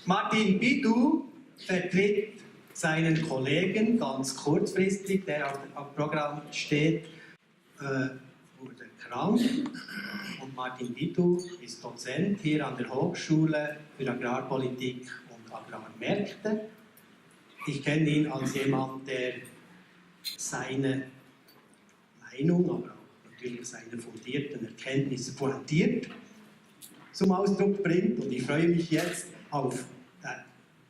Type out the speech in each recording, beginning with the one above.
Martin Bidu vertritt seinen Kollegen ganz kurzfristig, der auf Programm steht, wurde krank. Und Martin Bidu ist Dozent hier an der Hochschule für Agrarpolitik und Agrarmärkte. Ich kenne ihn als jemand, der seine Meinung, aber auch natürlich seine fundierten Erkenntnisse pointiert zum Ausdruck bringt. Und ich freue mich jetzt auf,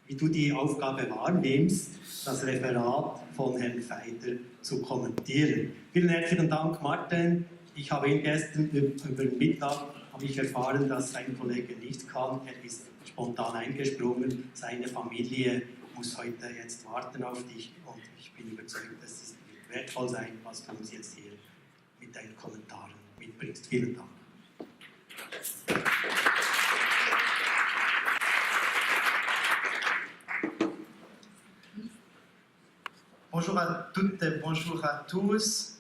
wie du die Aufgabe wahrnimmst, das Referat von Herrn Feider zu kommentieren. Vielen herzlichen Dank, Martin. Ich habe ihn gestern über den Mittag erfahren, dass sein Kollege nicht kann. Er ist spontan eingesprungen. Seine Familie muss heute jetzt warten auf dich. Und ich bin überzeugt, dass es wertvoll sein, was du uns jetzt hier mit deinen Kommentaren mitbringst. Vielen Dank. Bonjour à toutes et bonjour à tous.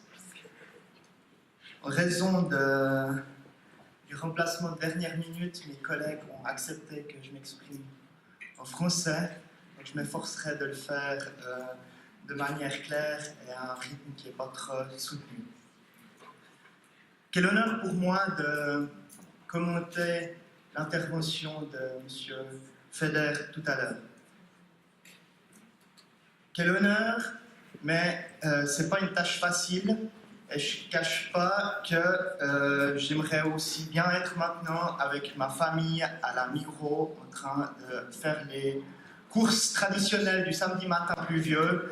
En raison du remplacement de dernière minute, mes collègues ont accepté que je m'exprime en français. Donc je m'efforcerai de le faire de manière claire et à un rythme qui n'est pas trop soutenu. Quel honneur pour moi de commenter l'intervention de M. Feder tout à l'heure. Quel honneur, mais ce n'est pas une tâche facile et je ne cache pas que j'aimerais aussi bien être maintenant avec ma famille à la Migros en train de faire les courses traditionnelles du samedi matin pluvieux.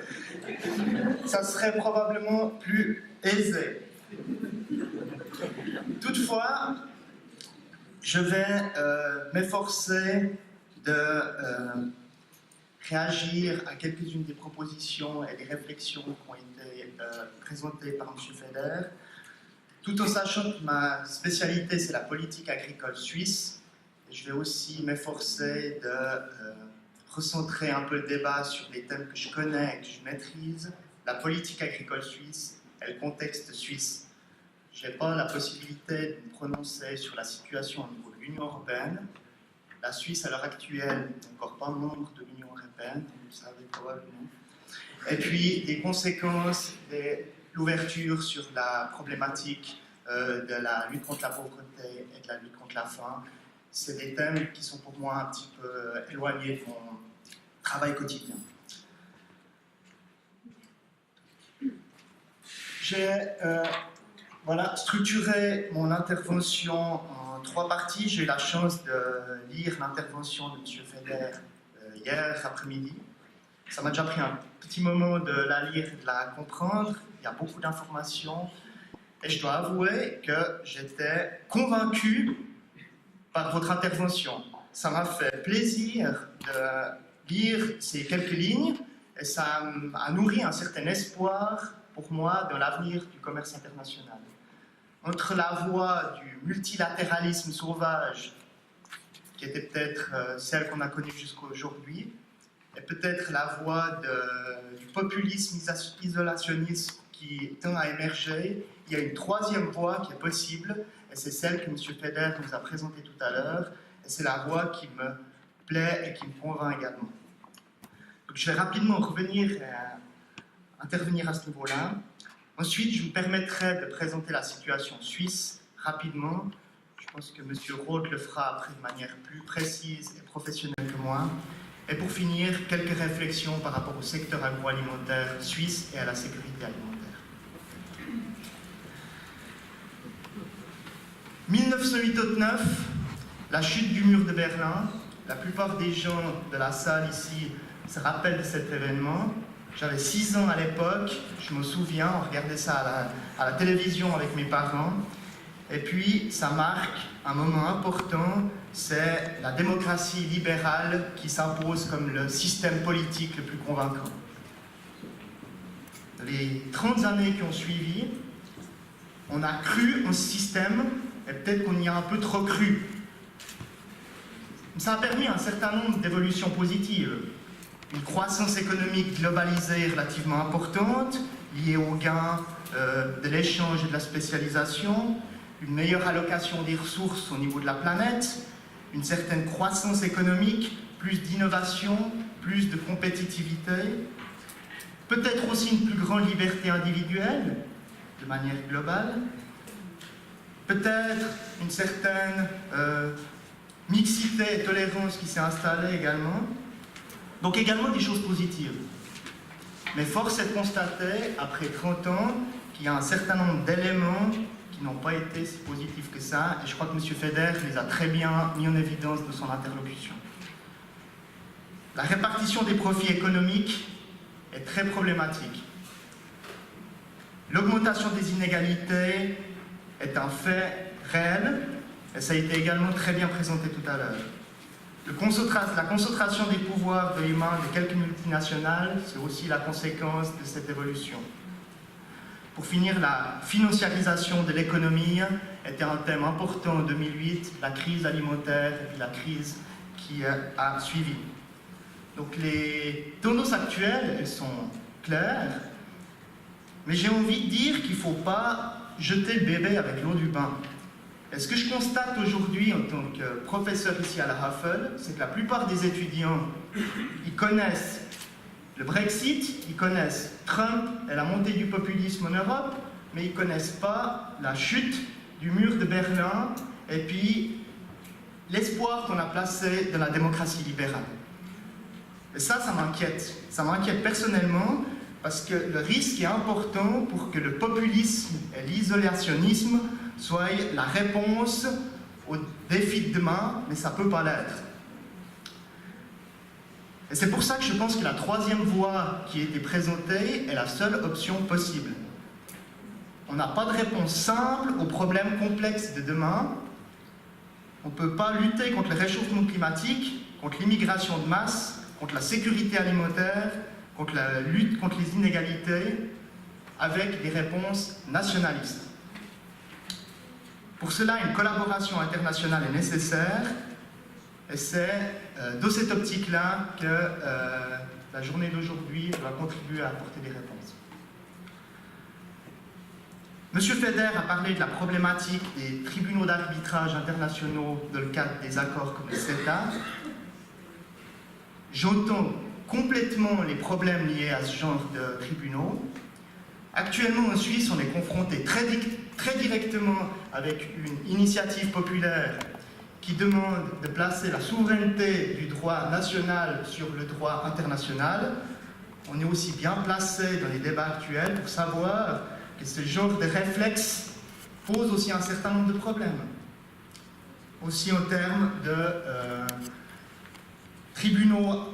Ça serait probablement plus aisé. Toutefois, je vais m'efforcer de réagir à quelques-unes des propositions et des réflexions qui ont été présentées par M. Feder, tout en sachant que ma spécialité c'est la politique agricole suisse. Et je vais aussi m'efforcer de recentrer un peu le débat sur les thèmes que je connais et que je maîtrise, la politique agricole suisse et le contexte suisse. Je n'ai pas la possibilité de me prononcer sur la situation au niveau de l'Union européenne. La Suisse, à l'heure actuelle, n'est encore pas membre de l'Union européenne, vous le savez probablement. Et puis, les conséquences de l'ouverture sur la problématique de la lutte contre la pauvreté et de la lutte contre la faim, c'est des thèmes qui sont pour moi un petit peu éloignés de mon travail quotidien. J'ai structuré mon intervention en 3 parties. J'ai eu la chance de lire l'intervention de M. Feder hier après-midi. Ça m'a déjà pris un petit moment de la lire et de la comprendre. Il y a beaucoup d'informations. Et je dois avouer que j'étais convaincu par votre intervention. Ça m'a fait plaisir de lire ces quelques lignes et ça a nourri un certain espoir pour moi dans l'avenir du commerce international. Entre la voie du multilatéralisme sauvage, qui était peut-être celle qu'on a connue jusqu'à aujourd'hui, et peut-être la voie du populisme isolationniste qui tend à émerger, il y a une troisième voie qui est possible, et c'est celle que M. Feder nous a présentée tout à l'heure, et c'est la voie qui me plaît et qui me convainc également. Donc je vais rapidement revenir et intervenir à ce niveau-là. Ensuite, je vous permettrai de présenter la situation suisse rapidement. Je pense que M. Roth le fera après de manière plus précise et professionnelle que moi. Et pour finir, quelques réflexions par rapport au secteur agroalimentaire suisse et à la sécurité alimentaire. 1989, la chute du mur de Berlin. La plupart des gens de la salle ici se rappellent de cet événement. J'avais 6 ans à l'époque, je me souviens, on regardait ça à la télévision avec mes parents. Et puis, ça marque un moment important, c'est la démocratie libérale qui s'impose comme le système politique le plus convaincant. Les 30 années qui ont suivi, on a cru en ce système, et peut-être qu'on y a un peu trop cru. Ça a permis un certain nombre d'évolutions positives. une croissance économique globalisée relativement importante, liée aux gains de l'échange et de la spécialisation, une meilleure allocation des ressources au niveau de la planète, une certaine croissance économique, plus d'innovation, plus de compétitivité, peut-être aussi une plus grande liberté individuelle, de manière globale, peut-être une certaine mixité et tolérance qui s'est installée également, donc également des choses positives. Mais force est de constater, après 30 ans, qu'il y a un certain nombre d'éléments qui n'ont pas été si positifs que ça, et je crois que M. Feder les a très bien mis en évidence de son interlocution. La répartition des profits économiques est très problématique. L'augmentation des inégalités est un fait réel, et ça a été également très bien présenté tout à l'heure. La concentration des pouvoirs de les mains de quelques multinationales, c'est aussi la conséquence de cette évolution. Pour finir, la financiarisation de l'économie était un thème important en 2008, la crise alimentaire et puis la crise qui a suivi. Donc les tendances actuelles, elles sont claires, mais j'ai envie de dire qu'il ne faut pas jeter le bébé avec l'eau du bain. Et ce que je constate aujourd'hui en tant que professeur ici à la Havel, c'est que la plupart des étudiants, ils connaissent le Brexit, ils connaissent Trump et la montée du populisme en Europe, mais ils ne connaissent pas la chute du mur de Berlin et puis l'espoir qu'on a placé dans la démocratie libérale. Et ça m'inquiète. Ça m'inquiète personnellement parce que le risque est important pour que le populisme et l'isolationnisme soient la réponse aux défis de demain, mais ça ne peut pas l'être. Et c'est pour ça que je pense que la troisième voie qui a été présentée est la seule option possible. On n'a pas de réponse simple aux problèmes complexes de demain. On ne peut pas lutter contre le réchauffement climatique, contre l'immigration de masse, contre la sécurité alimentaire, contre la lutte contre les inégalités, avec des réponses nationalistes. Pour cela, une collaboration internationale est nécessaire, et c'est dans cette optique-là que la journée d'aujourd'hui va contribuer à apporter des réponses. M. Feder a parlé de la problématique des tribunaux d'arbitrage internationaux dans le cadre des accords comme le CETA. J'entends complètement les problèmes liés à ce genre de tribunaux. Actuellement en Suisse, on est confronté très directement avec une initiative populaire qui demande de placer la souveraineté du droit national sur le droit international. On est aussi bien placé dans les débats actuels pour savoir que ce genre de réflexe pose aussi un certain nombre de problèmes. Aussi en termes de tribunaux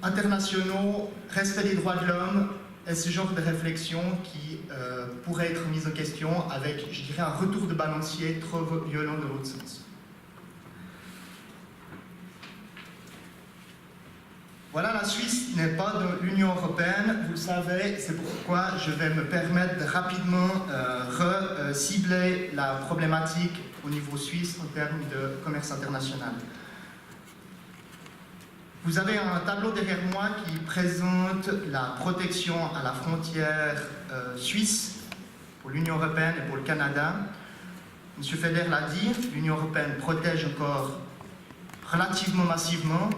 internationaux, respect des droits de l'homme, et ce genre de réflexion qui pourrait être mise en question avec, je dirais, un retour de balancier trop violent de l'autre sens. Voilà, la Suisse n'est pas dans l'Union européenne, vous le savez, c'est pourquoi je vais me permettre de rapidement cibler la problématique au niveau suisse en termes de commerce international. Vous avez un tableau derrière moi qui présente la protection à la frontière suisse pour l'Union européenne et pour le Canada. M. Feder l'a dit, l'Union européenne protège encore relativement massivement.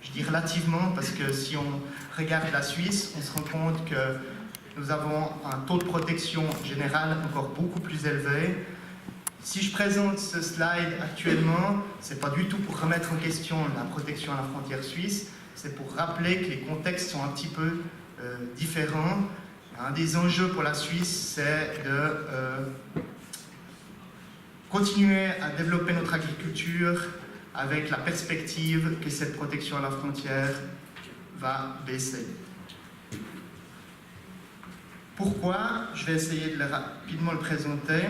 Je dis relativement parce que si on regarde la Suisse, on se rend compte que nous avons un taux de protection général encore beaucoup plus élevé. Si je présente ce slide actuellement, ce n'est pas du tout pour remettre en question la protection à la frontière suisse, c'est pour rappeler que les contextes sont un petit peu différents. Un des enjeux pour la Suisse, c'est de continuer à développer notre agriculture avec la perspective que cette protection à la frontière va baisser. Pourquoi? Je vais essayer de rapidement le présenter.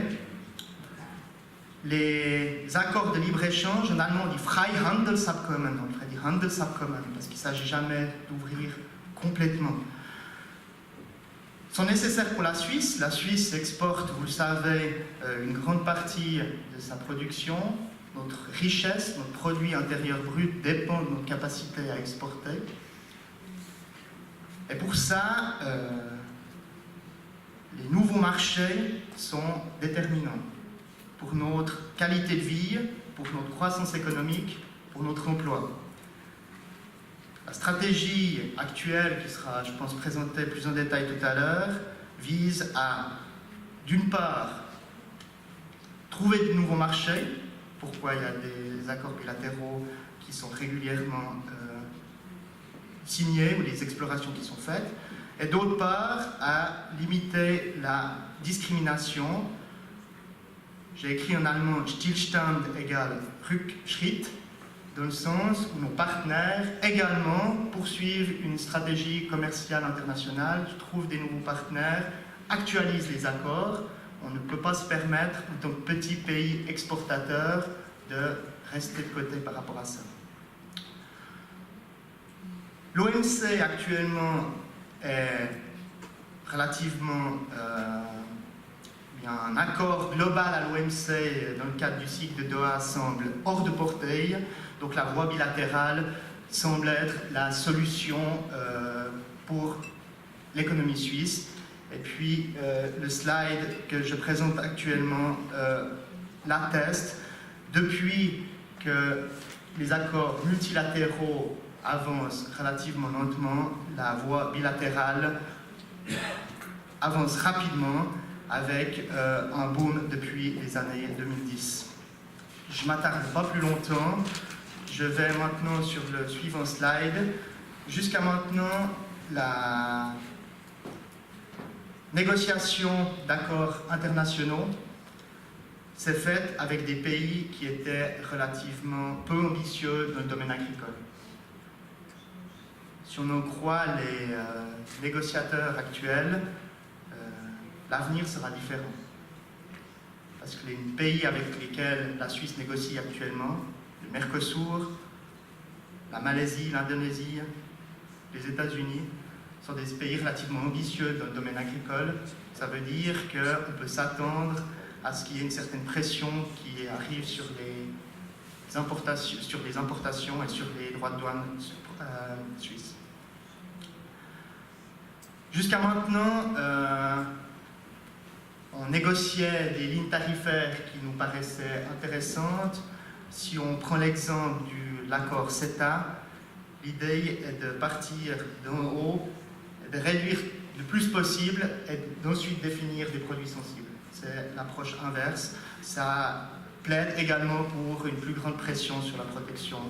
Les accords de libre-échange, en allemand on dit Freihandelsabkommen, on ferait dire Handelsabkommen, parce qu'il ne s'agit jamais d'ouvrir complètement. Sont nécessaires pour la Suisse. La Suisse exporte, vous le savez, une grande partie de sa production. Notre richesse, notre produit intérieur brut dépend de notre capacité à exporter. Et pour ça, les nouveaux marchés sont déterminants pour notre qualité de vie, pour notre croissance économique, pour notre emploi. La stratégie actuelle, qui sera, je pense, présentée plus en détail tout à l'heure, vise à, d'une part, trouver de nouveaux marchés. Pourquoi il y a des accords bilatéraux qui sont régulièrement signés ou des explorations qui sont faites. Et d'autre part, à limiter la discrimination. J'ai écrit en allemand Stillstand égale Rückschritt, dans le sens où nos partenaires également poursuivent une stratégie commerciale internationale, trouvent des nouveaux partenaires, actualisent les accords. On ne peut pas se permettre, en tant que petit pays exportateur, de rester de côté par rapport à ça. L'OMC actuellement est relativement... il y a un accord global à l'OMC dans le cadre du cycle de Doha semble hors de portée, donc la voie bilatérale semble être la solution pour l'économie suisse. Et puis le slide que je présente actuellement l'atteste. Depuis que les accords multilatéraux avancent relativement lentement, la voie bilatérale avance rapidement avec un boom depuis les années 2010. Je ne m'attarde pas plus longtemps. Je vais maintenant sur le suivant slide. Jusqu'à maintenant, la négociation d'accords internationaux s'est faite avec des pays qui étaient relativement peu ambitieux dans le domaine agricole. Si on en croit les négociateurs actuels, l'avenir sera différent. Parce que les pays avec lesquels la Suisse négocie actuellement, le Mercosur, la Malaisie, l'Indonésie, les États-Unis, sont des pays relativement ambitieux dans le domaine agricole. Ça veut dire qu'on peut s'attendre à ce qu'il y ait une certaine pression qui arrive sur les importations et sur les droits de douane suisses. Jusqu'à maintenant, on négociait des lignes tarifaires qui nous paraissaient intéressantes. Si on prend l'exemple de l'accord CETA, l'idée est de partir d'en haut, de réduire le plus possible et d'ensuite définir des produits sensibles. C'est l'approche inverse. Ça plaide également pour une plus grande pression sur la protection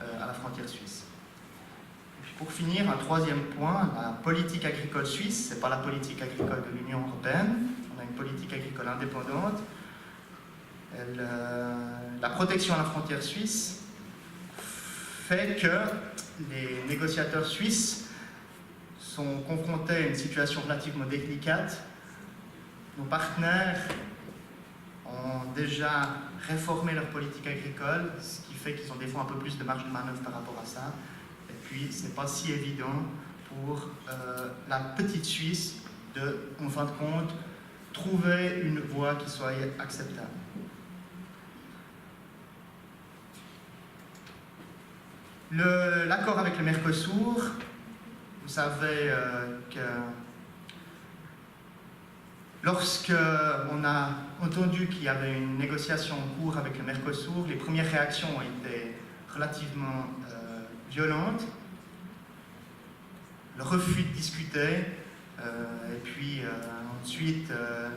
à la frontière suisse. Et puis pour finir, un troisième point, la politique agricole suisse, ce n'est pas la politique agricole de l'Union européenne. On a une politique agricole indépendante. La protection à la frontière suisse fait que les négociateurs suisses sont confrontés à une situation relativement délicate. Nos partenaires ont déjà réformé leur politique agricole, ce qui fait qu'ils ont des fois un peu plus de marge de manœuvre par rapport à ça. Et puis, ce n'est pas si évident pour la petite Suisse de, en fin de compte, trouver une voie qui soit acceptable. L'accord avec le Mercosur, vous savez que lorsque on a entendu qu'il y avait une négociation en cours avec le Mercosur, les premières réactions ont été relativement violentes. Le refus de discuter, et puis ensuite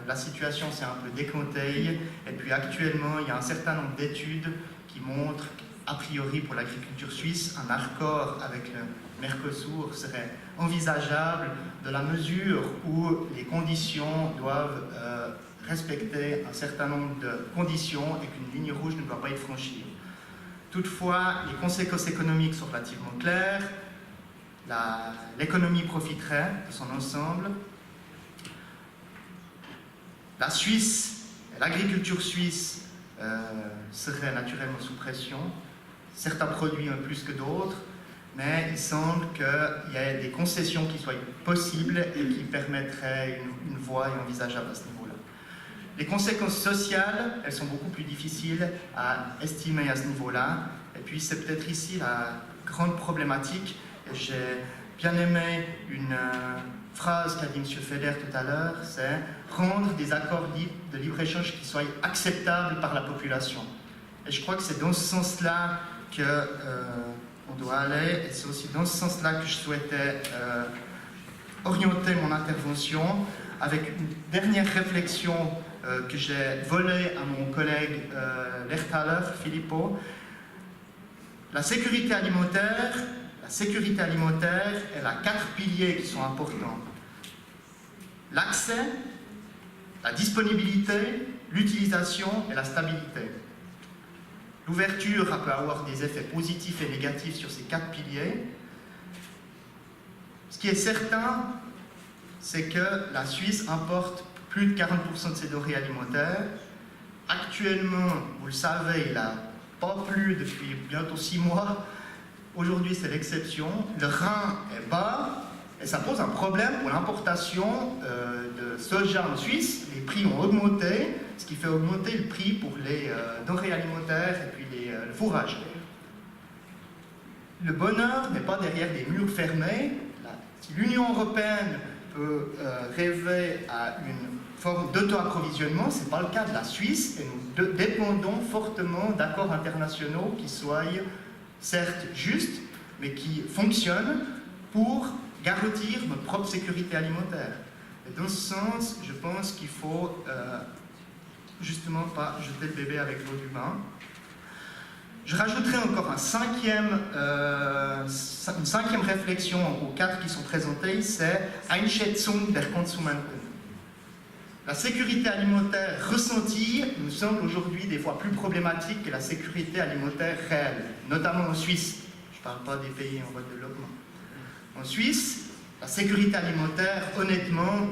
la situation s'est un peu décomptée, et puis actuellement il y a un certain nombre d'études qui montrent a priori pour l'agriculture suisse, un accord avec le Mercosur serait envisageable dans la mesure où les conditions doivent respecter un certain nombre de conditions et qu'une ligne rouge ne doit pas être franchie. Toutefois, les conséquences économiques sont relativement claires. L'économie profiterait de son ensemble. La Suisse, l'agriculture suisse serait naturellement sous pression. Certains produits un plus que d'autres, mais il semble qu'il y ait des concessions qui soient possibles et qui permettraient une voie envisageable à ce niveau-là. Les conséquences sociales, elles sont beaucoup plus difficiles à estimer à ce niveau-là. Et puis c'est peut-être ici la grande problématique. J'ai bien aimé une phrase qu'a dit M. Feder tout à l'heure, c'est rendre des accords de libre-échange qui soient acceptables par la population. Et je crois que c'est dans ce sens-là qu'on doit aller, et c'est aussi dans ce sens-là que je souhaitais orienter mon intervention avec une dernière réflexion que j'ai volée à mon collègue Lerthaler, Filippo. La sécurité alimentaire, elle a 4 piliers qui sont importants. L'accès, la disponibilité, l'utilisation et la stabilité. L'ouverture peut avoir des effets positifs et négatifs sur ces 4 piliers. Ce qui est certain, c'est que la Suisse importe plus de 40% de ses denrées alimentaires. Actuellement, vous le savez, il n'a pas plu depuis bientôt 6 mois. Aujourd'hui, c'est l'exception. Le Rhin est bas et ça pose un problème pour l'importation de soja en Suisse. Les prix ont augmenté, ce qui fait augmenter le prix pour les denrées alimentaires et puis le fourrage. Le bonheur n'est pas derrière des murs fermés. Si l'Union européenne peut rêver à une forme d'auto-approvisionnement, ce n'est pas le cas de la Suisse et nous dépendons fortement d'accords internationaux qui soient certes justes, mais qui fonctionnent pour garantir notre propre sécurité alimentaire. Et dans ce sens, je pense qu'il faut justement pas jeter le bébé avec l'eau du bain. Je rajouterai encore une cinquième réflexion aux 4 qui sont présentées, c'est Einschätzung der Konsumenten. La sécurité alimentaire ressentie nous semble aujourd'hui des fois plus problématique que la sécurité alimentaire réelle, notamment en Suisse. Je ne parle pas des pays en voie de développement. En Suisse, la sécurité alimentaire, honnêtement,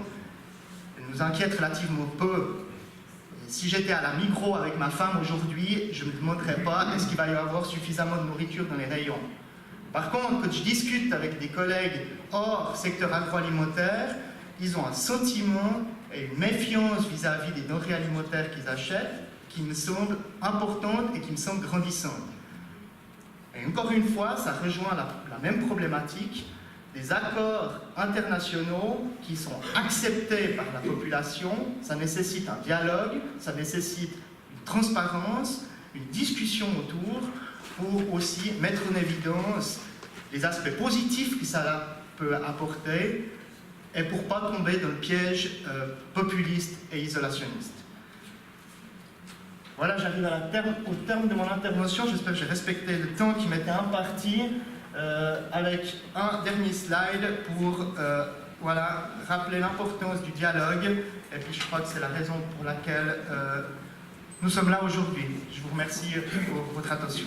nous inquiète relativement peu. Si j'étais à la Migros avec ma femme aujourd'hui, je ne me demanderais pas est-ce qu'il va y avoir suffisamment de nourriture dans les rayons. Par contre, quand je discute avec des collègues hors secteur agroalimentaire, ils ont un sentiment et une méfiance vis-à-vis des denrées alimentaires qu'ils achètent qui me semble importante et qui me semble grandissante. Et encore une fois, ça rejoint la même problématique des accords internationaux qui sont acceptés par la population. Ça nécessite un dialogue, ça nécite une transparence, une discussion autour pour aussi mettre en évidence les aspects positifs que ça peut apporter et pour ne pas tomber dans le piège populiste et isolationniste. Voilà, j'arrive au terme de mon intervention. J'espère que j'ai respecté le temps qui m'était imparti avec un dernier slide pour rappeler l'importance du dialogue. Et puis je crois que c'est la raison pour laquelle nous sommes là aujourd'hui. Je vous remercie pour votre attention.